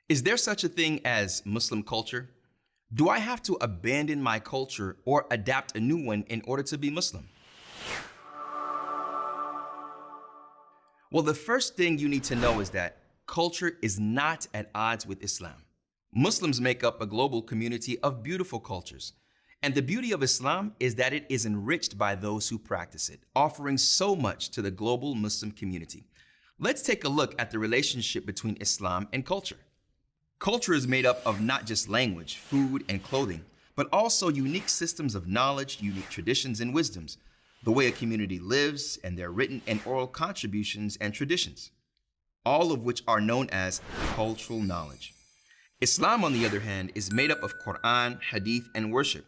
Is there such a thing as Muslim culture? Do I have to abandon my culture or adapt a new one in order to be Muslim? Well, the first thing you need to know is that culture is not at odds with Islam. Muslims make up a global community of beautiful cultures. And the beauty of Islam is that it is enriched by those who practice it, offering so much to the global Muslim community. Let's take a look at the relationship between Islam and culture. Culture is made up of not just language, food, and clothing, but also unique systems of knowledge, unique traditions and wisdoms, the way a community lives, and their written and oral contributions and traditions, all of which are known as cultural knowledge. Islam, on the other hand, is made up of Quran, Hadith, and worship,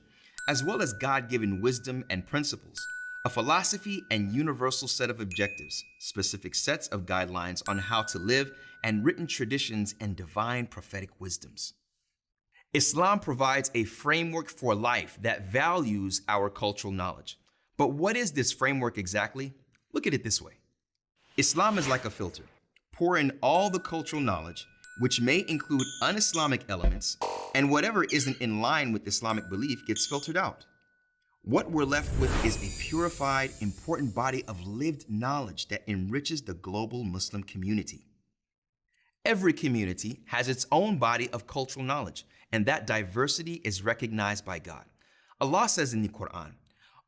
as well as God-given wisdom and principles, a philosophy and universal set of objectives, specific sets of guidelines on how to live, and written traditions and divine prophetic wisdoms. Islam provides a framework for life that values our cultural knowledge. But what is this framework exactly? Look at it this way. Islam is like a filter. Pour in all the cultural knowledge, which may include un-Islamic elements, and whatever isn't in line with Islamic belief gets filtered out. What we're left with is a purified, important body of lived knowledge that enriches the global Muslim community. Every community has its own body of cultural knowledge, and that diversity is recognized by God. Allah says in the Quran,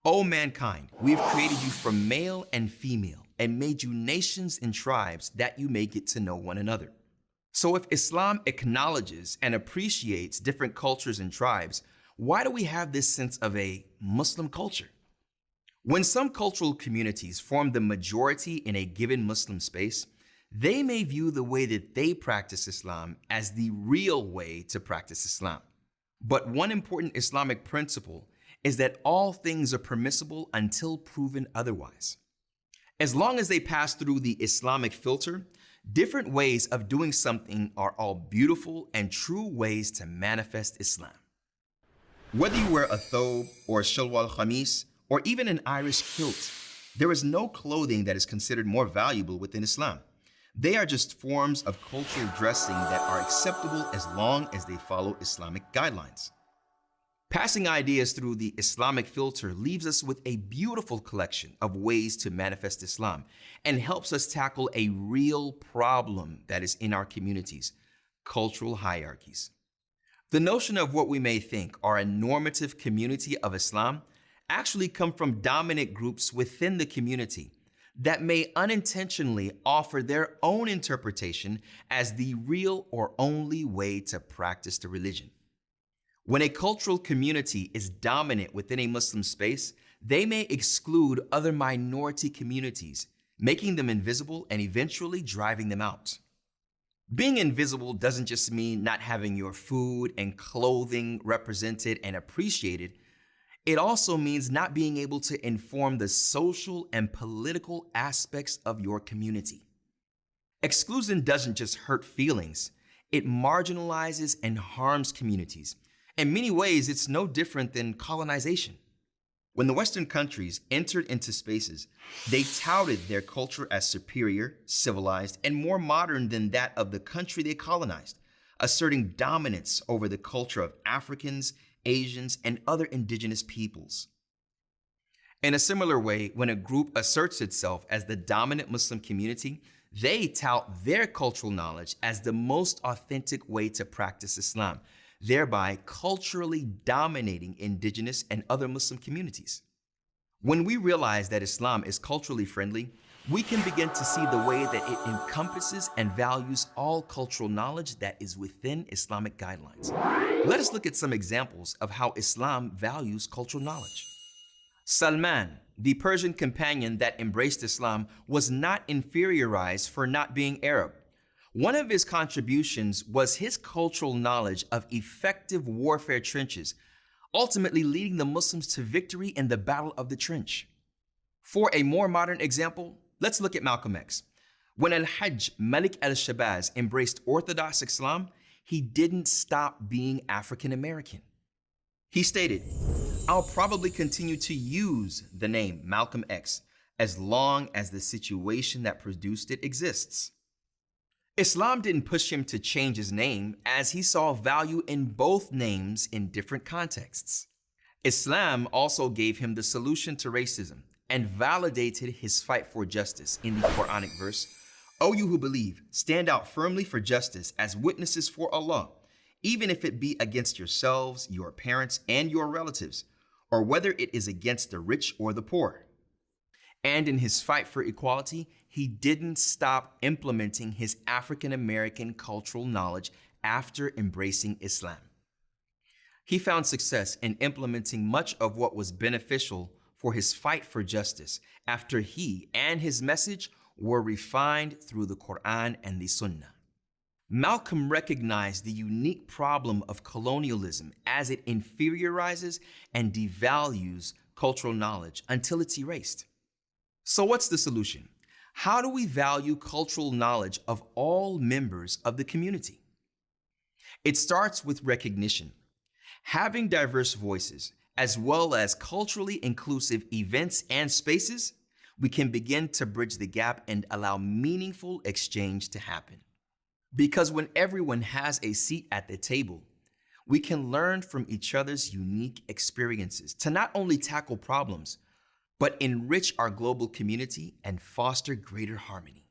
"O mankind, we have created you from male and female and made you nations and tribes that you may get to know one another." So if Islam acknowledges and appreciates different cultures and tribes, why do we have this sense of a Muslim culture? When some cultural communities form the majority in a given Muslim space, they may view the way that they practice Islam as the real way to practice Islam. But one important Islamic principle is that all things are permissible until proven otherwise. As long as they pass through the Islamic filter, different ways of doing something are all beautiful and true ways to manifest Islam. Whether you wear a thobe or a shalwal khamis or even an Irish kilt, there is no clothing that is considered more valuable within Islam. They are just forms of cultural dressing that are acceptable as long as they follow Islamic guidelines. Passing ideas through the Islamic filter leaves us with a beautiful collection of ways to manifest Islam and helps us tackle a real problem that is in our communities: cultural hierarchies. The notion of what we may think are a normative community of Islam actually come from dominant groups within the community that may unintentionally offer their own interpretation as the real or only way to practice the religion. When a cultural community is dominant within a Muslim space, they may exclude other minority communities, making them invisible and eventually driving them out. Being invisible doesn't just mean not having your food and clothing represented and appreciated. It also means not being able to inform the social and political aspects of your community. Exclusion doesn't just hurt feelings, it marginalizes and harms communities. In many ways, it's no different than colonization. When the Western countries entered into spaces, they touted their culture as superior, civilized, and more modern than that of the country they colonized, asserting dominance over the culture of Africans, Asians, and other indigenous peoples. In a similar way, when a group asserts itself as the dominant Muslim community, they tout their cultural knowledge as the most authentic way to practice Islam, thereby culturally dominating indigenous and other Muslim communities. When we realize that Islam is culturally friendly, we can begin to see the way that it encompasses and values all cultural knowledge that is within Islamic guidelines. Let us look at some examples of how Islam values cultural knowledge. Salman, the Persian companion that embraced Islam, was not inferiorized for not being Arab. One of his contributions was his cultural knowledge of effective warfare trenches, ultimately leading the Muslims to victory in the Battle of the Trench. For a more modern example, let's look at Malcolm X. When Al-Hajj Malik al-Shabazz embraced Orthodox Islam, he didn't stop being African American. He stated, "I'll probably continue to use the name Malcolm X as long as the situation that produced it exists." Islam didn't push him to change his name as he saw value in both names in different contexts. Islam also gave him the solution to racism and validated his fight for justice in the Quranic verse, "O you who believe, stand out firmly for justice as witnesses for Allah, even if it be against yourselves, your parents, and your relatives, or whether it is against the rich or the poor." And in his fight for equality, he didn't stop implementing his African American cultural knowledge after embracing Islam. He found success in implementing much of what was beneficial for his fight for justice after he and his message were refined through the Quran and the Sunnah. Malcolm recognized the unique problem of colonialism as it inferiorizes and devalues cultural knowledge until it's erased. So what's the solution? How do we value cultural knowledge of all members of the community? It starts with recognition. Having diverse voices, as well as culturally inclusive events and spaces, we can begin to bridge the gap and allow meaningful exchange to happen. Because when everyone has a seat at the table, we can learn from each other's unique experiences to not only tackle problems, but enrich our global community and foster greater harmony.